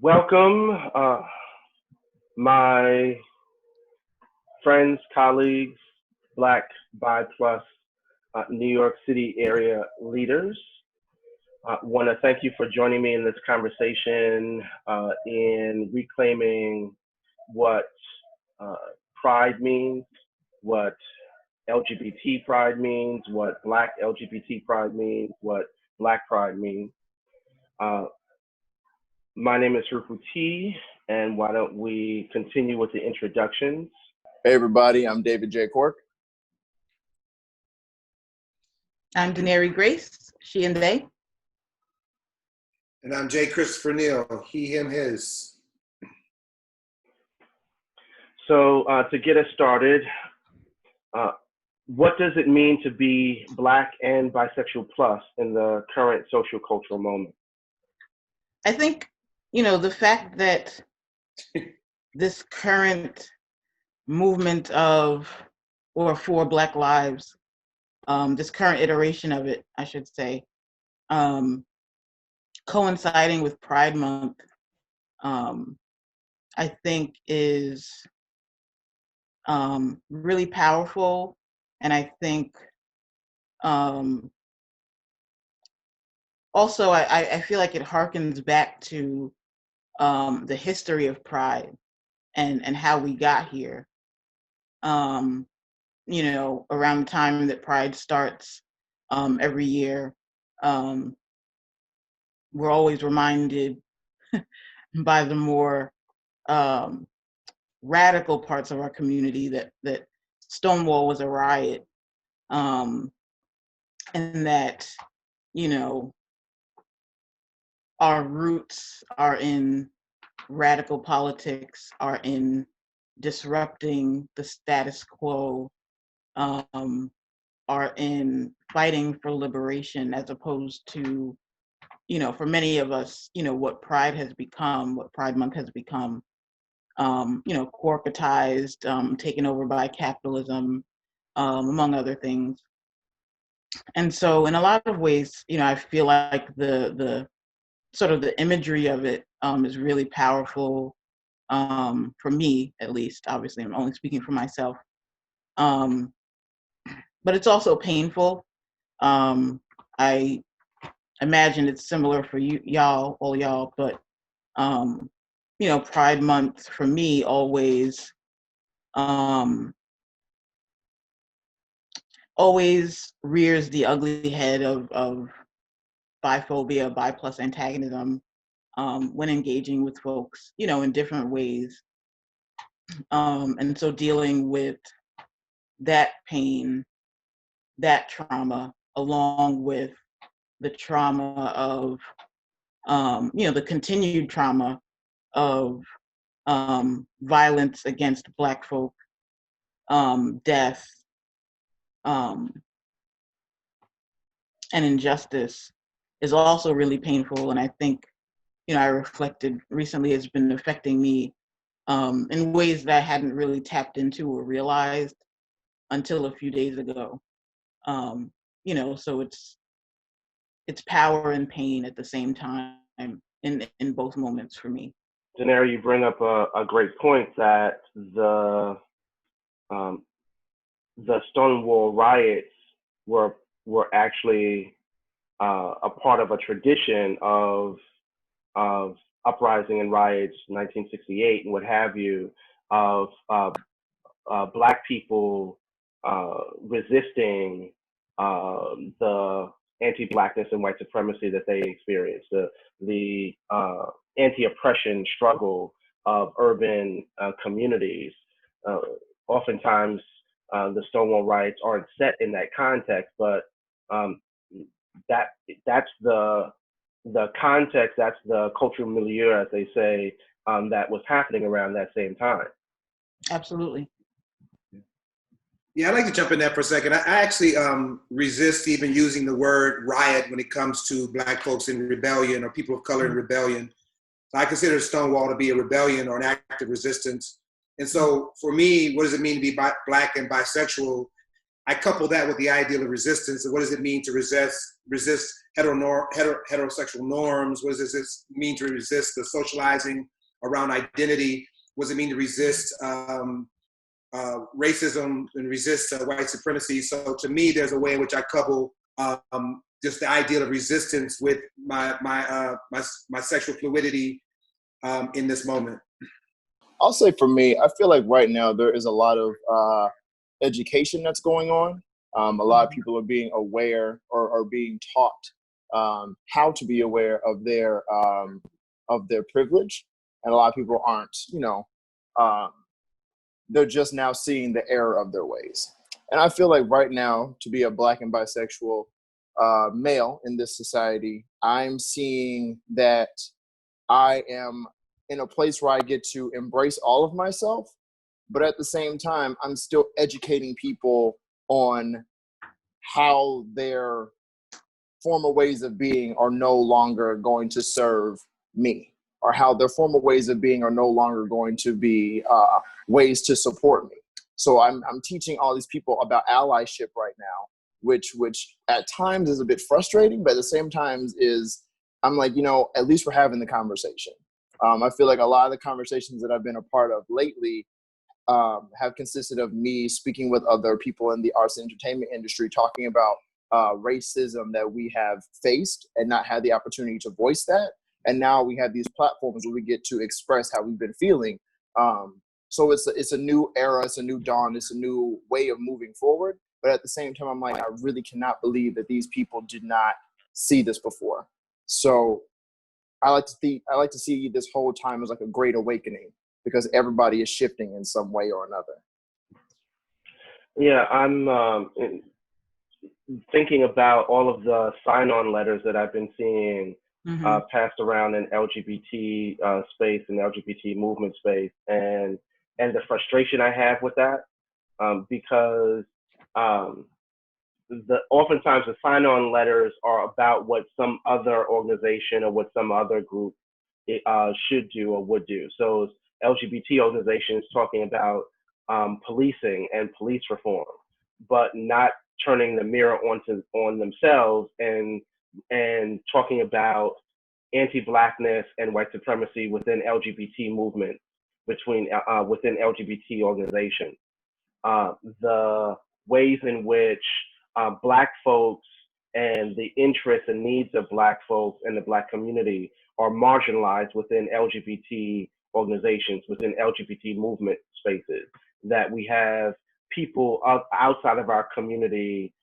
Welcome, my friends, colleagues, Black, Bi Plus, New York City area leaders. I want to thank you for joining me in this conversation in reclaiming what pride means, what LGBT pride means, what Black LGBT pride means, what Black pride means. My name is Herukhuti, and why don't we continue with the introductions? Hey everybody, I'm David J. Cork. I'm DENARII Grace, she and they. And I'm JCHRISTOPHER NEAL, he, him, his. So to get us started, what does it mean to be Black and bisexual plus in the current sociocultural moment? I think, the fact that this current movement of, or for Black lives, this current iteration of it, I should say, coinciding with Pride Month, I think is really powerful. And I think also I feel like it harkens back to the history of Pride and how we got here. Around the time that Pride starts every year, we're always reminded by the more radical parts of our community that Stonewall was a riot, and that, our roots are in radical politics, are in disrupting the status quo, are in fighting for liberation, as opposed to, for many of us, what Pride has become, what Pride Month has become, corporatized, taken over by capitalism, among other things. And so in a lot of ways, I feel like the sort of the imagery of it is really powerful, for me, at least. Obviously, I'm only speaking for myself. But it's also painful. I imagine it's similar for all y'all, but Pride Month for me always rears the ugly head of biphobia, bi plus antagonism, when engaging with folks, in different ways. And so dealing with that pain, that trauma, along with the trauma of, the continued trauma of violence against Black folk, death, and injustice is also really painful. And I think, I reflected recently, it's been affecting me in ways that I hadn't really tapped into or realized until a few days ago. So it's power and pain at the same time in both moments for me. DENARII, you bring up a great point that the Stonewall riots were actually a part of a tradition of uprising and riots, 1968 and what have you, of Black people resisting the anti-Blackness and white supremacy that they experienced, the anti-oppression struggle of urban communities. Oftentimes, the Stonewall riots aren't set in that context, but that's the context, that's the cultural milieu, as they say, that was happening around that same time. Absolutely. Yeah, I'd like to jump in there for a second. I actually resist even using the word riot when it comes to Black folks in rebellion or people of color in rebellion. So I consider Stonewall to be a rebellion or an act of resistance. And so for me, what does it mean to be Black and bisexual? I couple that with the ideal of resistance. And what does it mean to resist heterosexual norms? What does this mean to resist the socializing around identity? What does it mean to resist racism and resist white supremacy? So to me, there's a way in which I couple just the ideal of resistance with my sexual fluidity in this moment. I'll say for me, I feel like right now there is a lot of education that's going on. A lot of people are being aware or being taught how to be aware of their privilege, and a lot of people aren't. They're just now seeing the error of their ways. And I feel like right now, to be a Black and bisexual male in this society, I'm seeing that I am in a place where I get to embrace all of myself, but at the same time, I'm still educating people on how their former ways of being are no longer going to serve me, or how their former ways of being are no longer going to be ways to support me. So I'm teaching all these people about allyship right now, which at times is a bit frustrating, but at the same time I'm like, at least we're having the conversation. I feel like a lot of the conversations that I've been a part of lately have consisted of me speaking with other people in the arts and entertainment industry, talking about racism that we have faced and not had the opportunity to voice that. And now we have these platforms where we get to express how we've been feeling. So it's a new era, it's a new dawn, it's a new way of moving forward. But at the same time, I'm like, I really cannot believe that these people did not see this before. So I like to see this whole time as like a great awakening, because everybody is shifting in some way or another. Yeah, I'm thinking about all of the sign-on letters that I've been seeing passed around in LGBT space and LGBT movement space, and the frustration I have with that, because oftentimes the sign-on letters are about what some other organization or what some other group should do or would do. So LGBT organizations talking about policing and police reform, but not turning the mirror on themselves and talking about anti-Blackness and white supremacy within LGBT movements, within LGBT organizations. The ways in which Black folks and the interests and needs of Black folks and the Black community are marginalized within LGBT organizations, within LGBT movement spaces, that we have people outside of our community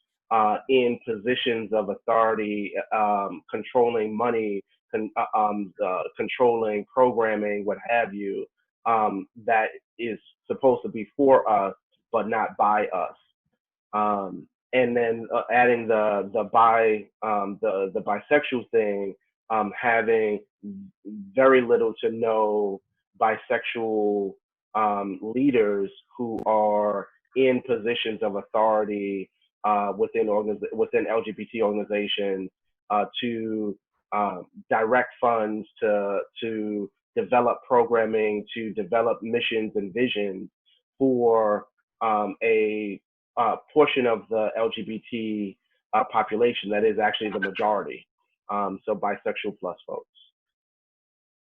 in positions of authority, controlling money, controlling programming, what have you, that is supposed to be for us, but not by us. And then adding the bisexual thing, having very little to no bisexual leaders who are in positions of authority within LGBT organizations to direct funds, to develop programming, to develop missions and visions for a portion of the LGBT population that is actually the majority. So bisexual plus folks.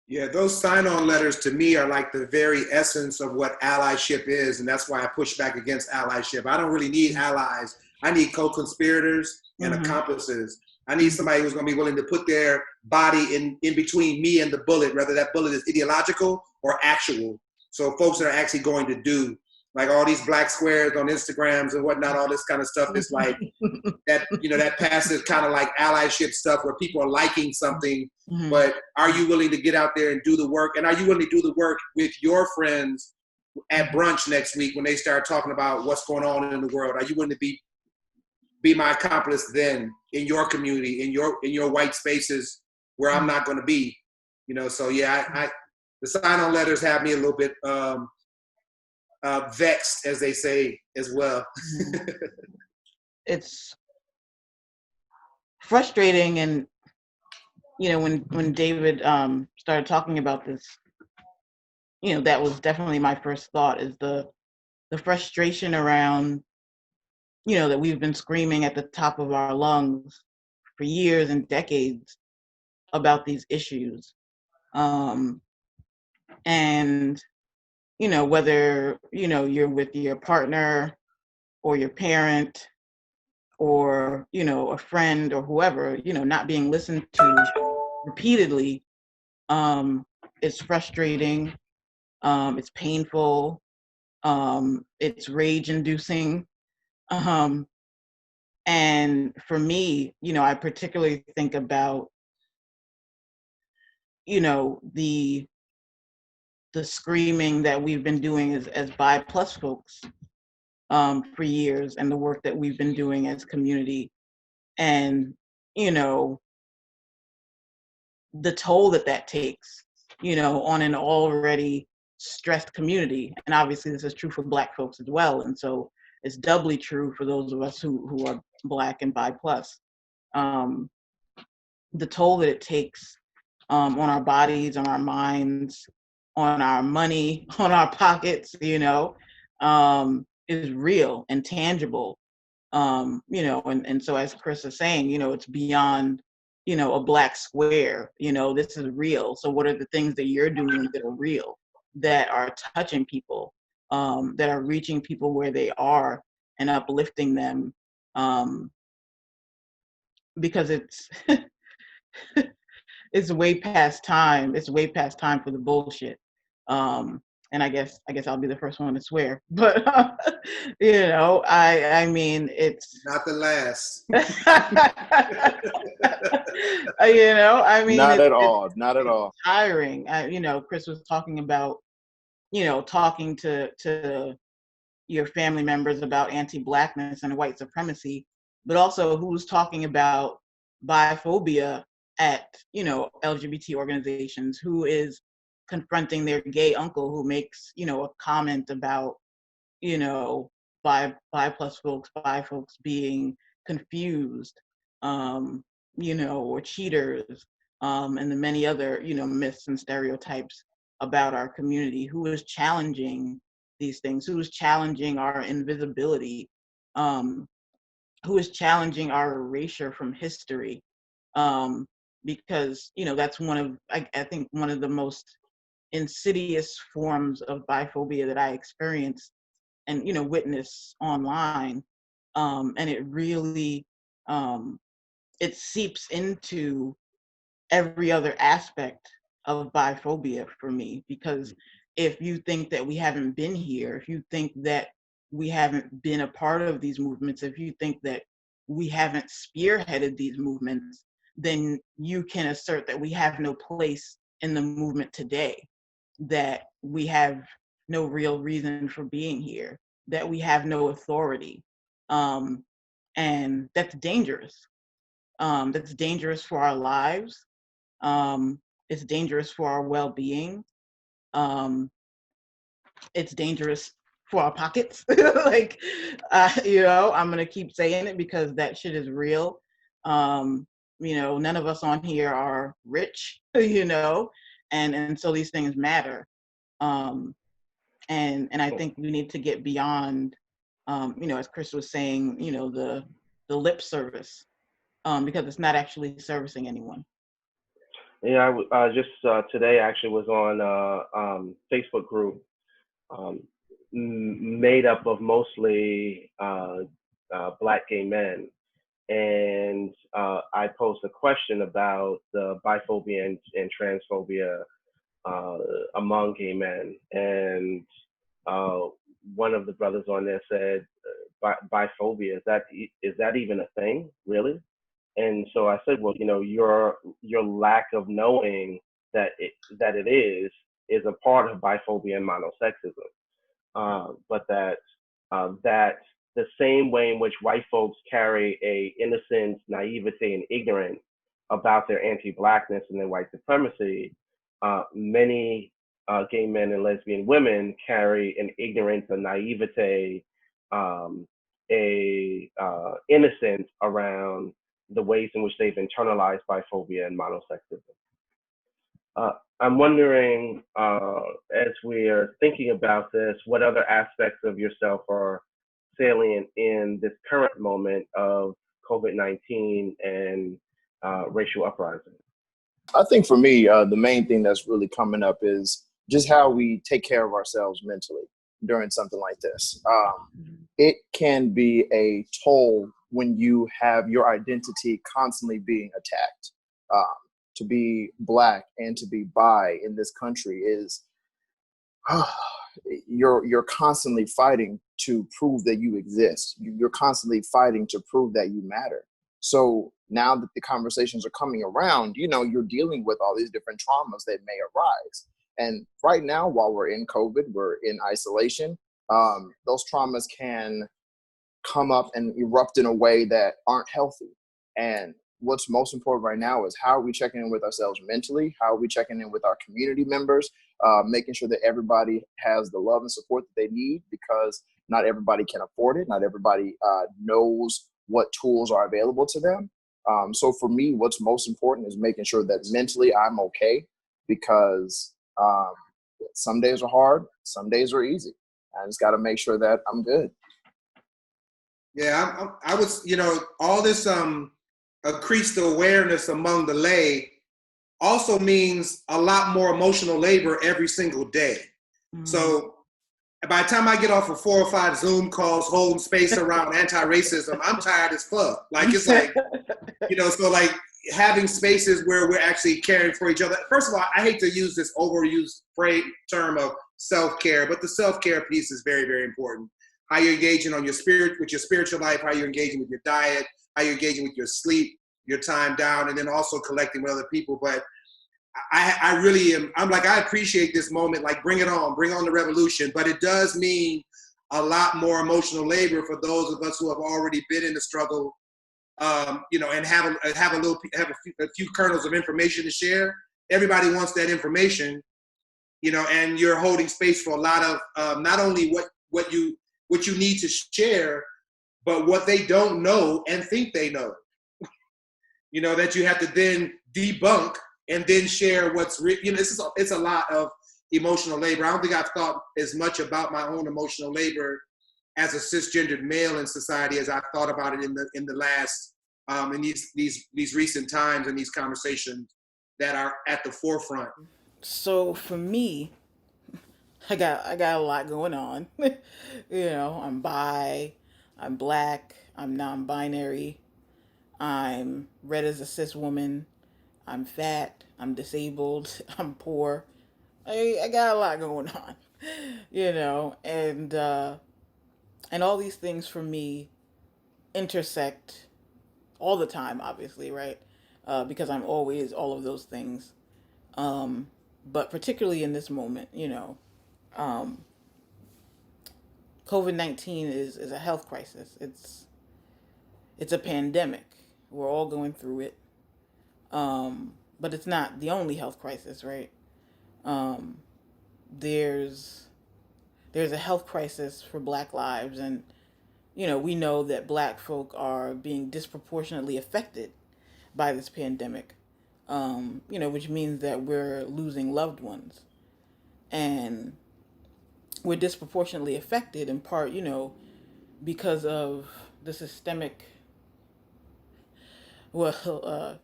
Yeah, those sign-on letters to me are like the very essence of what allyship is, and that's why I push back against allyship. I don't really need allies. I need co-conspirators and accomplices. I need somebody who's going to be willing to put their body in between me and the bullet, whether that bullet is ideological or actual. So folks that are actually going to do, like all these black squares on Instagrams and whatnot, all this kind of stuff is like that, that passive kind of like allyship stuff where people are liking something, but are you willing to get out there and do the work? And are you willing to do the work with your friends at brunch next week when they start talking about what's going on in the world? Are you willing to be my accomplice then in your community, in your white spaces where I'm not going to be? So yeah, the sign-on letters have me a little bit vexed, as they say, as well. It's frustrating, and when David started talking about this, that was definitely my first thought, is the frustration around that we've been screaming at the top of our lungs for years and decades about these issues. And, whether, you're with your partner or your parent or, a friend or whoever, not being listened to repeatedly, is frustrating. It's painful. It's rage inducing. And for me, I particularly think about, the screaming that we've been doing as bi plus folks for years, and the work that we've been doing as community, and the toll that takes, on an already stressed community. And obviously this is true for Black folks as well, and so it's doubly true for those of us who are Black and bi plus. The toll that it takes on our bodies, on our minds, on our money, on our pockets, is real and tangible. And so as Chris is saying, it's beyond, a black square, this is real. So what are the things that you're doing that are real, that are touching people, that are reaching people where they are and uplifting them? Because it's, it's way past time. It's way past time for the bullshit. And I guess I'll be the first one to swear, but I mean, it's not the last. I mean, not at all. Tiring. Chris was talking about, talking to your family members about anti-Blackness and white supremacy, but also who's talking about biphobia at, LGBT organizations, who is confronting their gay uncle who makes, a comment about, bi plus folks, bi folks being confused, or cheaters, and the many other, myths and stereotypes about our community, who is challenging these things, who is challenging our invisibility, who is challenging our erasure from history. Because, that's one of, I think, one of the most insidious forms of biphobia that I experience and, witness online. And it really, it seeps into every other aspect of biphobia for me, because if you think that we haven't been here, if you think that we haven't been a part of these movements, if you think that we haven't spearheaded these movements, then you can assert that we have no place in the movement today, that we have no real reason for being here, that we have no authority. And that's dangerous. That's dangerous for our lives. It's dangerous for our well-being. It's dangerous for our pockets. Like, I'm gonna keep saying it because that shit is real. None of us on here are rich, and so these things matter. And I think we need to get beyond, as Chris was saying, the lip service, because it's not actually servicing anyone. Yeah, I just today actually was on a Facebook group made up of mostly Black gay men, and I posed a question about the biphobia and transphobia among gay men, and one of the brothers on there said, biphobia, is that even a thing, really? And so I said, well, your lack of knowing that it is a part of biphobia and monosexism, but that the same way in which white folks carry a innocence, naivete, and ignorance about their anti-Blackness and their white supremacy, many gay men and lesbian women carry an ignorance, a naivete, innocence around the ways in which they've internalized biphobia and monosexism. I'm wondering, as we're thinking about this, what other aspects of yourself are salient in this current moment of COVID-19 and racial uprising? I think for me, the main thing that's really coming up is just how we take care of ourselves mentally during something like this. It can be a toll when you have your identity constantly being attacked. To be Black and to be bi in this country is you're constantly fighting to prove that you exist. You're constantly fighting to prove that you matter. So now that the conversations are coming around, you're dealing with all these different traumas that may arise. And right now, while we're in COVID, we're in isolation, those traumas can come up and erupt in a way that aren't healthy. And what's most important right now is how are we checking in with ourselves mentally? How are we checking in with our community members? Making sure that everybody has the love and support that they need, because not everybody can afford it. Not everybody knows what tools are available to them. So for me, what's most important is making sure that mentally I'm okay, because some days are hard, some days are easy. I just got to make sure that I'm good. Yeah, I was, all this increased awareness among the lay also means a lot more emotional labor every single day. Mm-hmm. So by the time I get off of 4 or 5 Zoom calls holding space around anti-racism, I'm tired as fuck. Like, it's like, so like having spaces where we're actually caring for each other. First of all, I hate to use this overused term of self-care, but the self-care piece is very, very important. How you're engaging on your spirit, with your spiritual life, how you're engaging with your diet, how you're engaging with your sleep, your time down, and then also collecting with other people. But I really am, I appreciate this moment, like bring on the revolution. But it does mean a lot more emotional labor for those of us who have already been in the struggle, and have a few kernels of information to share. Everybody wants that information, and you're holding space for a lot of not only what you need to share, but what they don't know and think they know. That you have to then debunk and then share what's it's a lot of emotional labor. I don't think I've thought as much about my own emotional labor as a cisgendered male in society as I've thought about it in the last in these recent times and these conversations that are at the forefront. So for me, I got a lot going on. I'm bi, I'm Black, I'm non-binary, I'm read as a cis woman, I'm fat, I'm disabled, I'm poor. I got a lot going on, and all these things for me intersect all the time, obviously, right? Because I'm always all of those things. But particularly in this moment, COVID-19 is a health crisis. It's a pandemic. We're all going through it. But it's not the only health crisis, right? There's a health crisis for Black lives, and we know that Black folk are being disproportionately affected by this pandemic. Which means that we're losing loved ones, and we're disproportionately affected in part, because of the systemic. Well,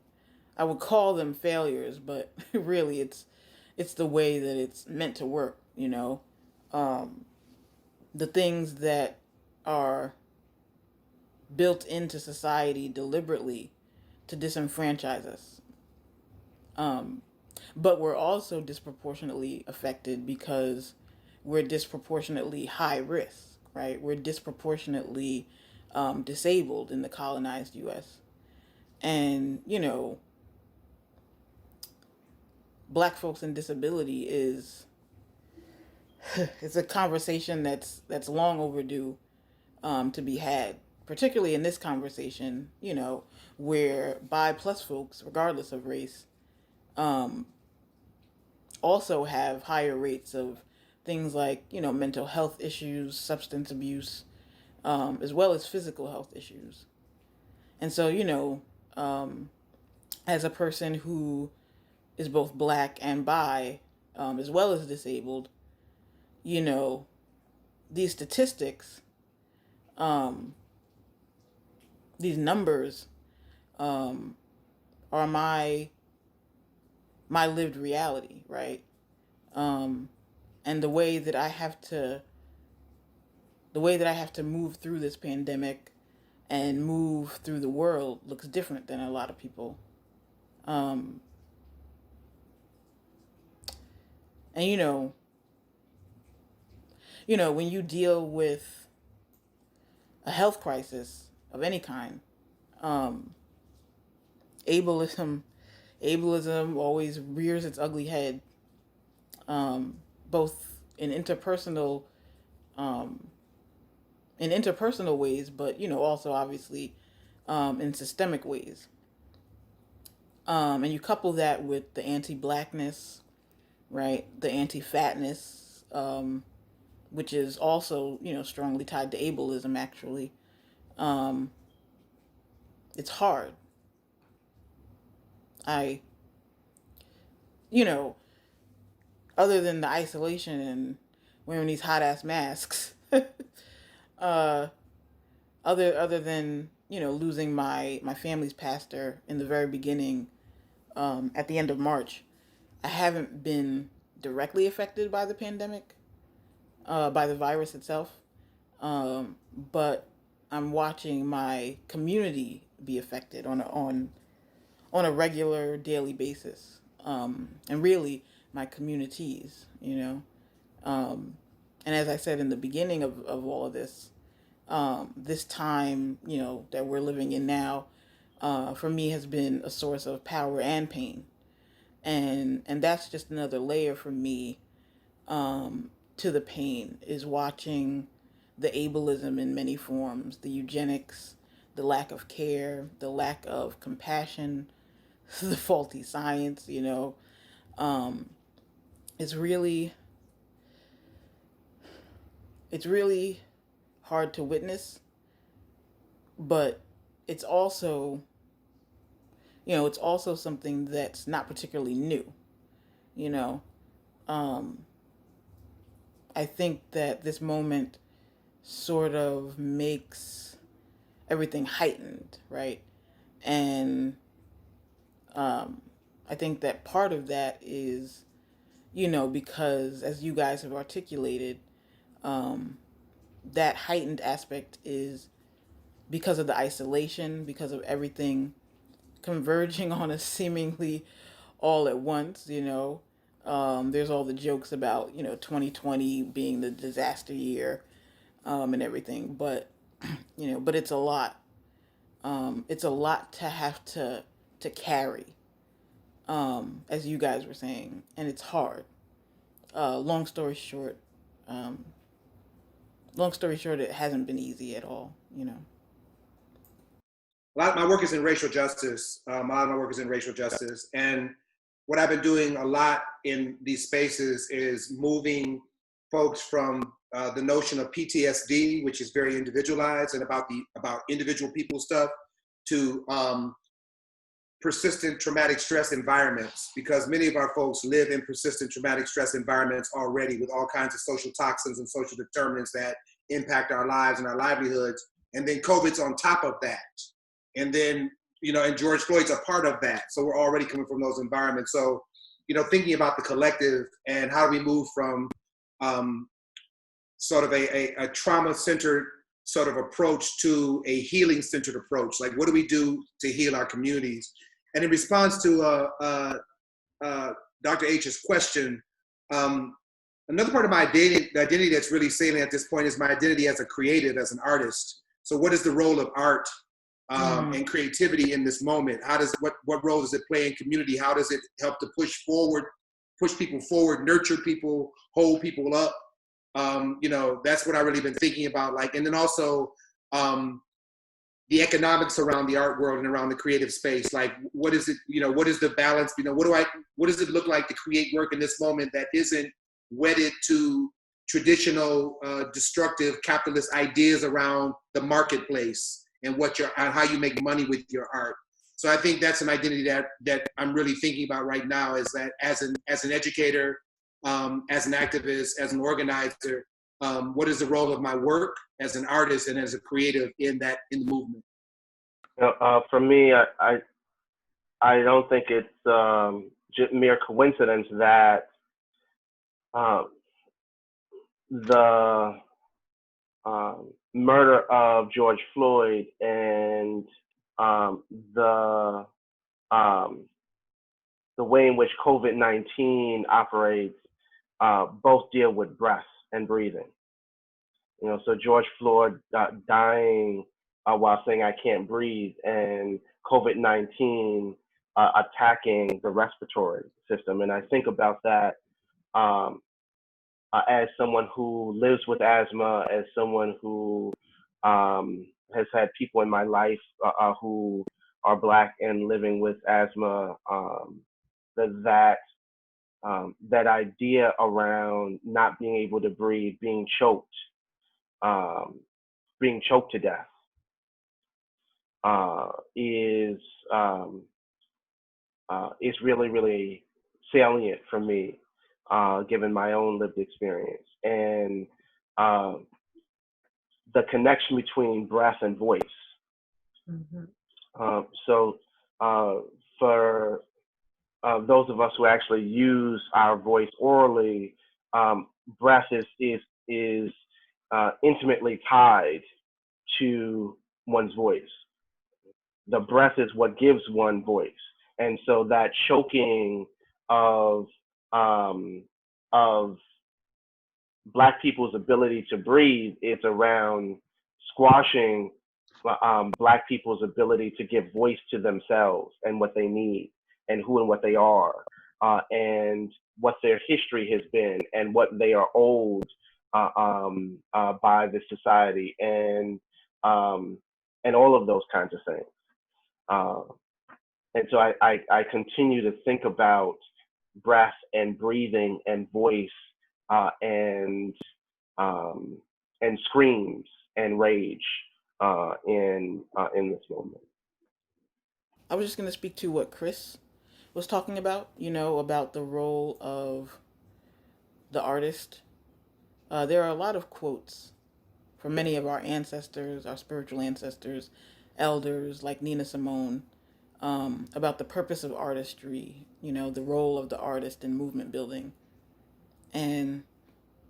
I would call them failures, but really it's the way that it's meant to work, the things that are built into society deliberately to disenfranchise us. But we're also disproportionately affected because we're disproportionately high risk, right? We're disproportionately disabled in the colonized U.S. And, Black folks and disability is it's a conversation that's long overdue to be had, particularly in this conversation, where bi plus folks, regardless of race, also have higher rates of things like, mental health issues, substance abuse, as well as physical health issues. And so, as a person who is both Black and bi, as well as disabled, these statistics these numbers are my lived reality, right? And the way that I have to move through this pandemic and move through the world looks different than a lot of people. And when you deal with a health crisis of any kind, ableism always rears its ugly head, both in interpersonal ways, but also obviously in systemic ways. And you couple that with the anti-blackness, right? The anti-fatness, which is also strongly tied to ableism. Actually, it's hard. Other than the isolation and wearing these hot ass masks, other than losing my family's pastor in the very beginning, at the end of March, I haven't been directly affected by the pandemic, by the virus itself, but I'm watching my community be affected on a regular daily basis, and really my communities, and as I said in the beginning of all of this, this time that we're living in now, for me has been a source of power and pain, and that's just another layer for me to the pain, is watching the ableism in many forms, the eugenics, the lack of care, the lack of compassion, the faulty science. It's really hard to witness, but it's also something that's not particularly new. I think that this moment sort of makes everything heightened, right? And I think that part of that is, because as you guys have articulated, that heightened aspect is because of the isolation, because of everything converging on us seemingly all at once. There's all the jokes about 2020 being the disaster year, and everything, but but it's a lot. It's a lot to have to carry, as you guys were saying, and it's hard. Long story short, it hasn't been easy at all. A lot of my work is in racial justice. And what I've been doing a lot in these spaces is moving folks from the notion of PTSD, which is very individualized and about individual people stuff, to persistent traumatic stress environments, because many of our folks live in persistent traumatic stress environments already, with all kinds of social toxins and social determinants that impact our lives and our livelihoods. And then COVID's on top of that. And then, and George Floyd's a part of that. So we're already coming from those environments. So, thinking about the collective and how do we move from sort of a trauma-centered sort of approach to a healing-centered approach. Like, what do we do to heal our communities? And in response to Dr. H's question, another part of my identity that's really salient at this point is my identity as a creative, as an artist. So what is the role of art and creativity in this moment? What role does it play in community? How does it help to push people forward, nurture people, hold people up? That's what I've really been thinking about. And then also the economics around the art world and around the creative space. Like, what is it? What is the balance? What does it look like to create work in this moment that isn't wedded to traditional destructive capitalist ideas around the marketplace and how you make money with your art? So I think that's an identity that I'm really thinking about right now, is that as an educator, as an activist, as an organizer, what is the role of my work as an artist and as a creative in the movement? For me, I don't think it's just mere coincidence that the murder of George Floyd and the way in which COVID-19 operates both deal with breath and breathing. So George Floyd dying while saying I can't breathe, and COVID-19 attacking the respiratory system. And I think about that as someone who lives with asthma, as someone who has had people in my life who are Black and living with asthma, that idea around not being able to breathe, being choked to death is really, really salient for me, given my own lived experience. And the connection between breath and voice. Mm-hmm. So for those of us who actually use our voice orally, breath is intimately tied to one's voice. The breath is what gives one voice. And so that choking of Black people's ability to breathe is around squashing Black people's ability to give voice to themselves and what they need and who and what they are, and what their history has been and what they are owed by the society, and all of those kinds of things. And so I continue to think about breath and breathing and voice and screams and rage in this moment. I was just going to speak to what Chris was talking about, about the role of the artist. There are a lot of quotes from many of our ancestors, our spiritual ancestors, elders like Nina Simone, about the purpose of artistry, the role of the artist in movement building. And,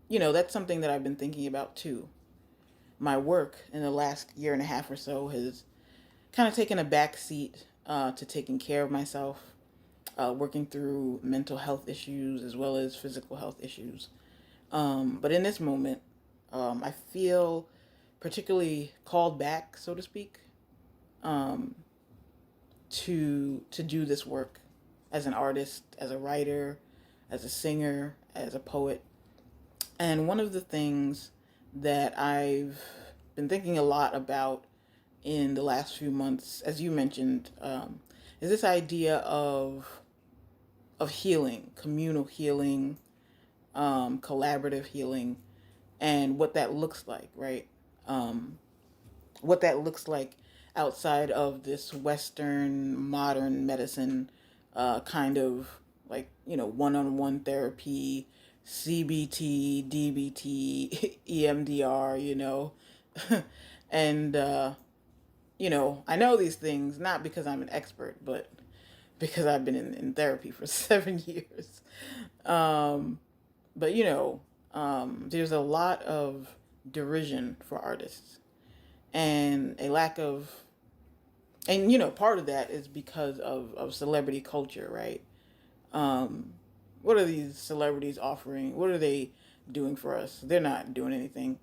that's something that I've been thinking about too. My work in the last year and a half or so has kind of taken a back seat to taking care of myself, working through mental health issues as well as physical health issues. But in this moment, I feel particularly called back, so to speak, to do this work as an artist, as a writer, as a singer, as a poet. And one of the things that I've been thinking a lot about in the last few months, as you mentioned, is this idea of healing, communal healing, collaborative healing, and what that looks like, right? What that looks like outside of this Western modern medicine kind of like, one-on-one therapy, CBT, DBT, EMDR, and, I know these things not because I'm an expert, but because I've been in therapy for 7 years. But, there's a lot of derision for artists and a lack of, and, part of that is because of celebrity culture, right? What are these celebrities offering? What are they doing for us? They're not doing anything.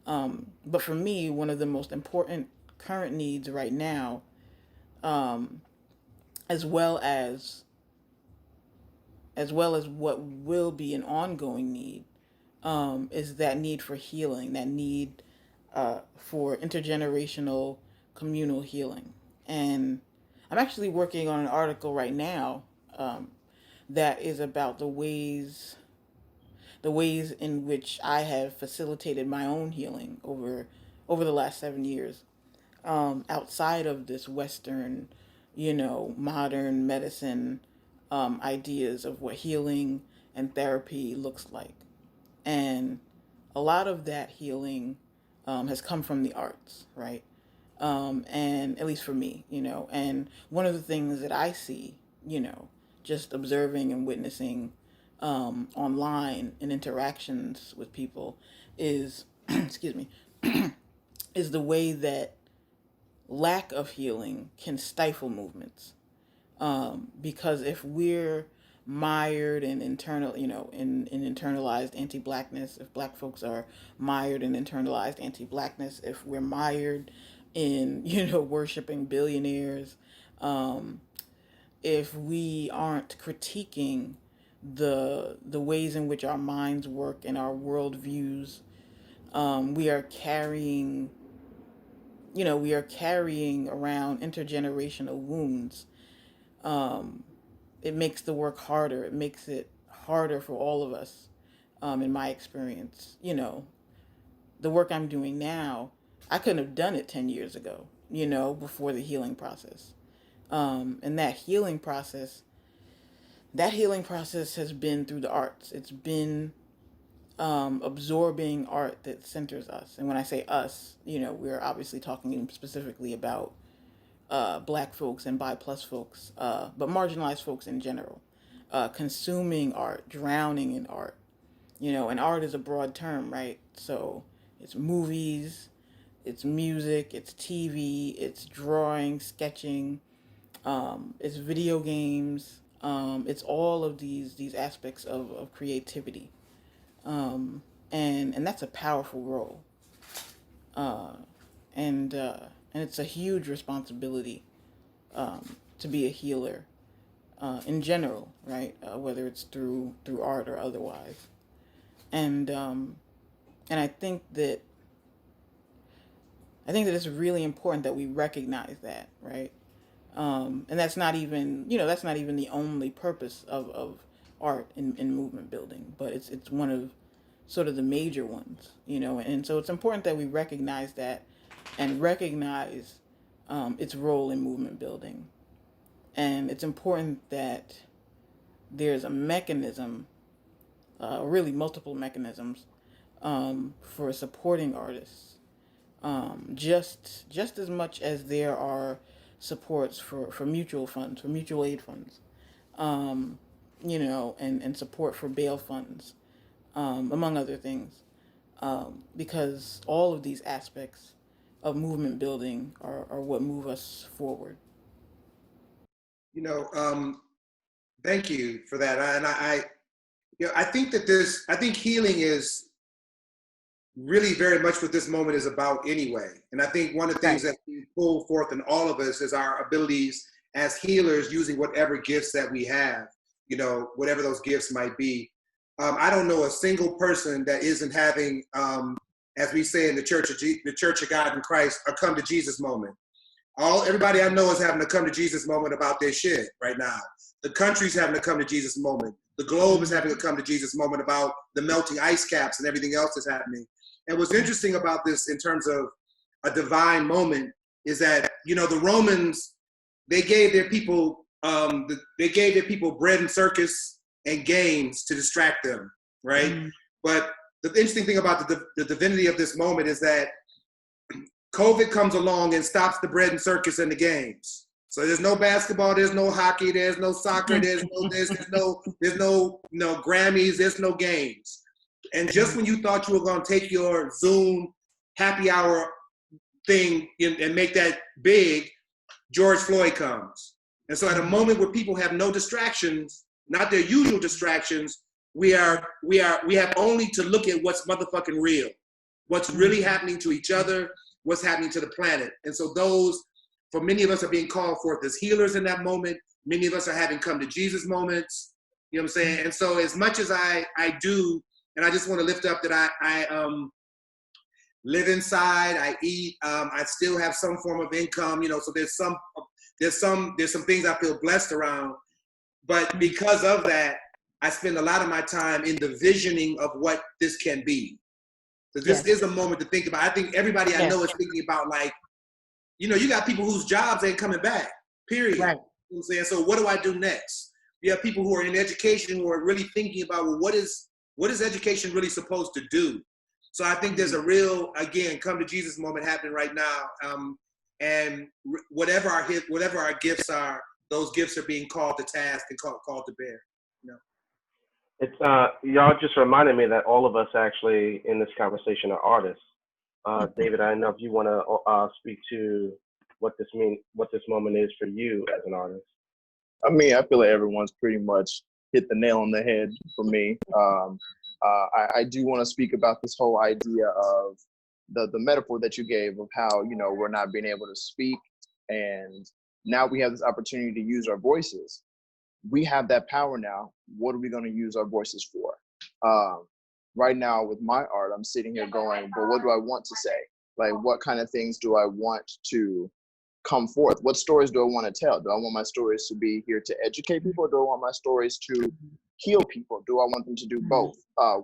But for me, one of the most important current needs right now, as well as what will be an ongoing need, is that need for healing, that need for intergenerational communal healing. And I'm actually working on an article right now that is about the ways in which I have facilitated my own healing over the last 7 years, outside of this Western, modern medicine ideas of what healing and therapy looks like. And a lot of that healing has come from the arts, right? And at least for me, and one of the things that I see, just observing and witnessing online in interactions with people is, excuse me, is the way that lack of healing can stifle movements. Because if we're mired in internal, in internalized anti-blackness, if Black folks are mired in internalized anti-blackness, if we're mired in, worshiping billionaires, if we aren't critiquing the ways in which our minds work and our worldviews, we are carrying, around intergenerational wounds. It makes the work harder. It makes it harder for all of us, in my experience. The work I'm doing now, I couldn't have done it 10 years ago, before the healing process. And that healing process has been through the arts. It's been absorbing art that centers us. And when I say us, we're obviously talking specifically about Black folks and bi plus folks, but marginalized folks in general, consuming art, drowning in art, and art is a broad term, right? So it's movies, it's music, it's TV, it's drawing, sketching, it's video games, it's all of these aspects of creativity, and that's a powerful role, and it's a huge responsibility, to be a healer, in general, right? Whether it's through art or otherwise, and I think that it's really important that we recognize that, right? And that's not even the only purpose of art in movement building, but it's one of sort of the major ones, and so it's important that we recognize that and recognize its role in movement building. And it's important that there's a mechanism, really multiple mechanisms, for supporting artists, just as much as there are supports for mutual funds, for mutual aid funds, and support for bail funds, among other things, because all of these aspects of movement building are what move us forward. Thank you for that. I think healing is really very much what this moment is about anyway. And I think one of the things that we pull forth in all of us is our abilities as healers, using whatever gifts that we have, whatever those gifts might be. I don't know a single person that isn't having, as we say in the Church of God in Christ, a come to Jesus moment. Everybody I know is having a come to Jesus moment about their shit right now. The country's having a come to Jesus moment. The globe is having a come to Jesus moment about the melting ice caps and everything else that's happening. And what's interesting about this in terms of a divine moment is that, the Romans, they gave their people bread and circus and games to distract them, right? Mm. But the interesting thing about the divinity of this moment is that COVID comes along and stops the bread and circus and the games. So there's no basketball, there's no hockey, there's no soccer, there's no Grammys, there's no games. And just when you thought you were going to take your Zoom happy hour thing and make that big, George Floyd comes. And so at a moment where people have no distractions, not their usual distractions, we have only to look at what's motherfucking real, what's really happening to each other, what's happening to the planet. And so for many of us are being called forth as healers in that moment. Many of us are having come to Jesus moments, you know what I'm saying? And so as much as I do, and I just want to lift up that I live inside, I eat, I still have some form of income, so there's some things I feel blessed around. But because of that, I spend a lot of my time in the visioning of what this can be. So this is a moment to think about. I think everybody I know is thinking about, like, you got people whose jobs ain't coming back, period. Right. You know what I'm saying? So what do I do next? You have people who are in education who are really thinking about, well, what is education really supposed to do? So I think there's a real, again, come to Jesus moment happening right now. And whatever our gifts are, those gifts are being called to task and called to bear. You know? It's y'all just reminded me that all of us actually in this conversation are artists. David, I don't know if you want to speak to what this moment is for you as an artist. I mean, I feel like everyone's pretty much hit the nail on the head for me. I do want to speak about this whole idea of the metaphor that you gave of how, you know, we're not being able to speak, and now we have this opportunity to use our voices. We have that power now. What are we going to use our voices for? Right now with my art, I'm sitting here going, but what do I want to say? Like, what kind of things do I want to come forth? What stories do I want to tell? Do I want my stories to be here to educate people? Or do I want my stories to heal people? Do I want them to do both?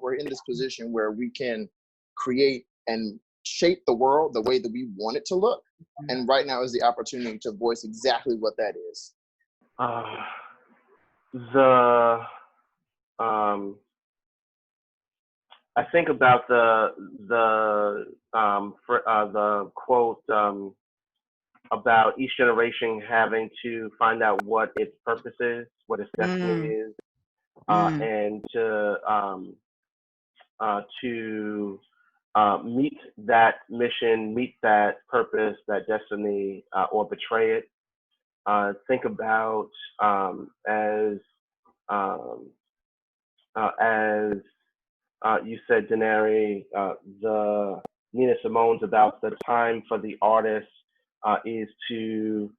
We're in this position where we can create and shape the world the way that we want it to look. And right now is the opportunity to voice exactly what that is. I think about the quote about each generation having to find out what its purpose is, what its destiny is, and to meet that mission, meet that purpose, that destiny, or betray it. Think about as you said, DENARII, the Nina Simone's about the time for the artist is to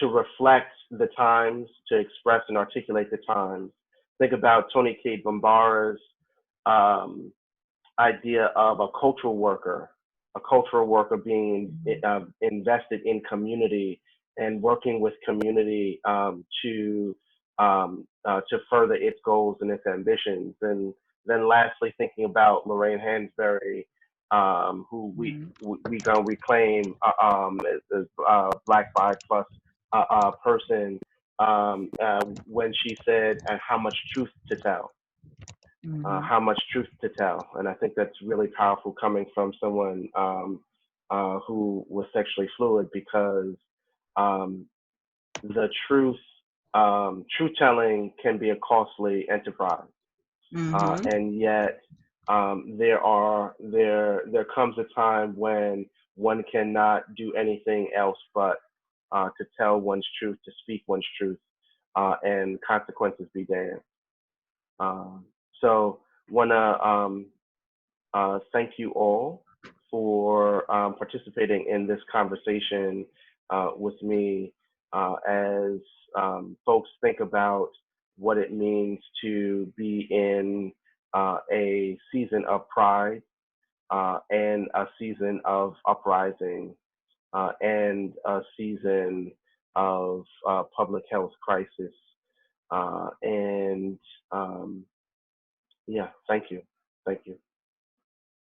reflect the times, to express and articulate the times. Think about Toni Cade Bambara's idea of a cultural worker being invested in community and working with community to further its goals and its ambitions. And then lastly, thinking about Lorraine Hansberry, who we gonna reclaim as a Black bi plus person when she said, "How much truth to tell." How much truth to tell, and I think that's really powerful coming from someone who was sexually fluid, because the truth telling can be a costly enterprise, and yet there comes a time when one cannot do anything else but to tell one's truth, to speak one's truth, and consequences be damned. So want to thank you all for participating in this conversation with me as folks think about what it means to be in a season of pride and a season of uprising and a season of public health crisis. Yeah, thank you. Thank you.